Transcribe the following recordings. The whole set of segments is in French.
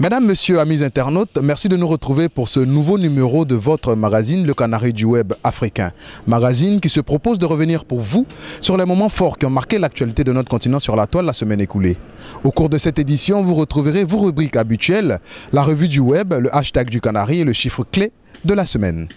Mesdames, Messieurs, amis internautes, merci de nous retrouver pour ce nouveau numéro de votre magazine Le Canari du Web africain. Magazine qui se propose de revenir pour vous sur les moments forts qui ont marqué l'actualité de notre continent sur la toile la semaine écoulée. Au cours de cette édition, vous retrouverez vos rubriques habituelles, la revue du web, le hashtag du Canari et le chiffre clé de la semaine.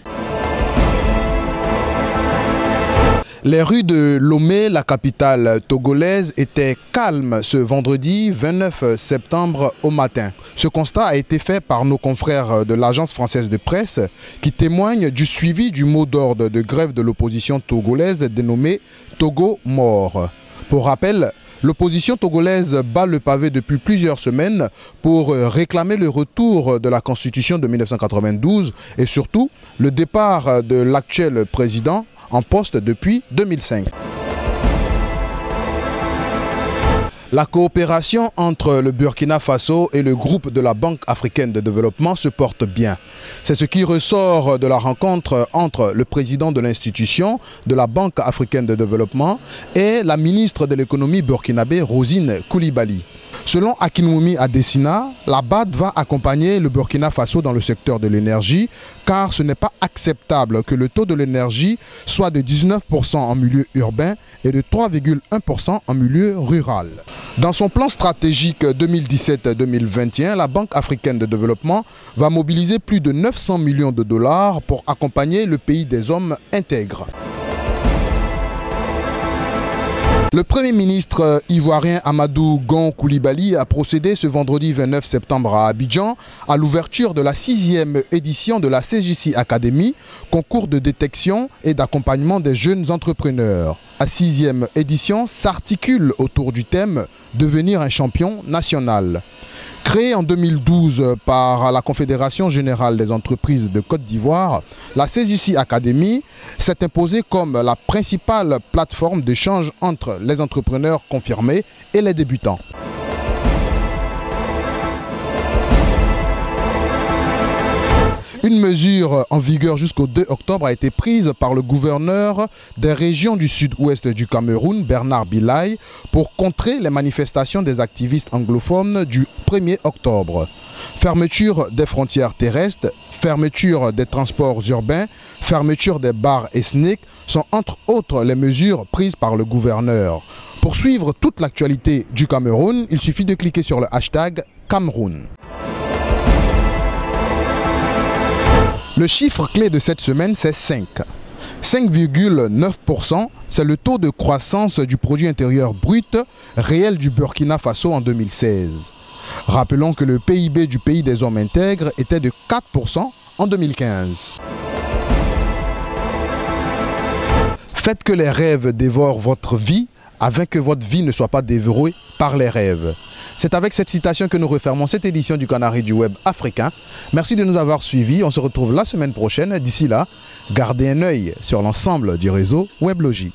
Les rues de Lomé, la capitale togolaise, étaient calmes ce vendredi 29 septembre au matin. Ce constat a été fait par nos confrères de l'agence française de presse qui témoignent du suivi du mot d'ordre de grève de l'opposition togolaise dénommé Togo mort. Pour rappel, l'opposition togolaise bat le pavé depuis plusieurs semaines pour réclamer le retour de la Constitution de 1992 et surtout le départ de l'actuel président en poste depuis 2005. La coopération entre le Burkina Faso et le groupe de la Banque africaine de développement se porte bien. C'est ce qui ressort de la rencontre entre le président de l'institution de la Banque africaine de développement et la ministre de l'économie burkinabé Rosine Koulibaly. Selon Akinwumi Adesina, la BAD va accompagner le Burkina Faso dans le secteur de l'énergie car ce n'est pas acceptable que le taux de l'énergie soit de 19% en milieu urbain et de 3,1% en milieu rural. Dans son plan stratégique 2017-2021, la Banque africaine de développement va mobiliser plus de 900 millions de dollars pour accompagner le pays des hommes intègres. Le Premier ministre ivoirien Amadou Gon Coulibaly a procédé ce vendredi 29 septembre à Abidjan à l'ouverture de la 6e édition de la CJC Academy, concours de détection et d'accompagnement des jeunes entrepreneurs. La 6e édition s'articule autour du thème « Devenir un champion national ». Créée en 2012 par la Confédération générale des entreprises de Côte d'Ivoire, la CJC Academy s'est imposée comme la principale plateforme d'échange entre les entrepreneurs confirmés et les débutants. Une mesure en vigueur jusqu'au 2 octobre a été prise par le gouverneur des régions du sud-ouest du Cameroun, Bernard Bilaye, pour contrer les manifestations des activistes anglophones du 1er octobre. Fermeture des frontières terrestres, fermeture des transports urbains, fermeture des bars ethniques sont entre autres les mesures prises par le gouverneur. Pour suivre toute l'actualité du Cameroun, il suffit de cliquer sur le hashtag Cameroun. Le chiffre clé de cette semaine, c'est 5. 5,9%, c'est le taux de croissance du produit intérieur brut réel du Burkina Faso en 2016. Rappelons que le PIB du pays des hommes intègres était de 4% en 2015. Faites que les rêves dévorent votre vie afin que votre vie ne soit pas dévorée par les rêves. C'est avec cette citation que nous refermons cette édition du Canari du Web africain. Merci de nous avoir suivis. On se retrouve la semaine prochaine. D'ici là, gardez un œil sur l'ensemble du réseau Weblogie.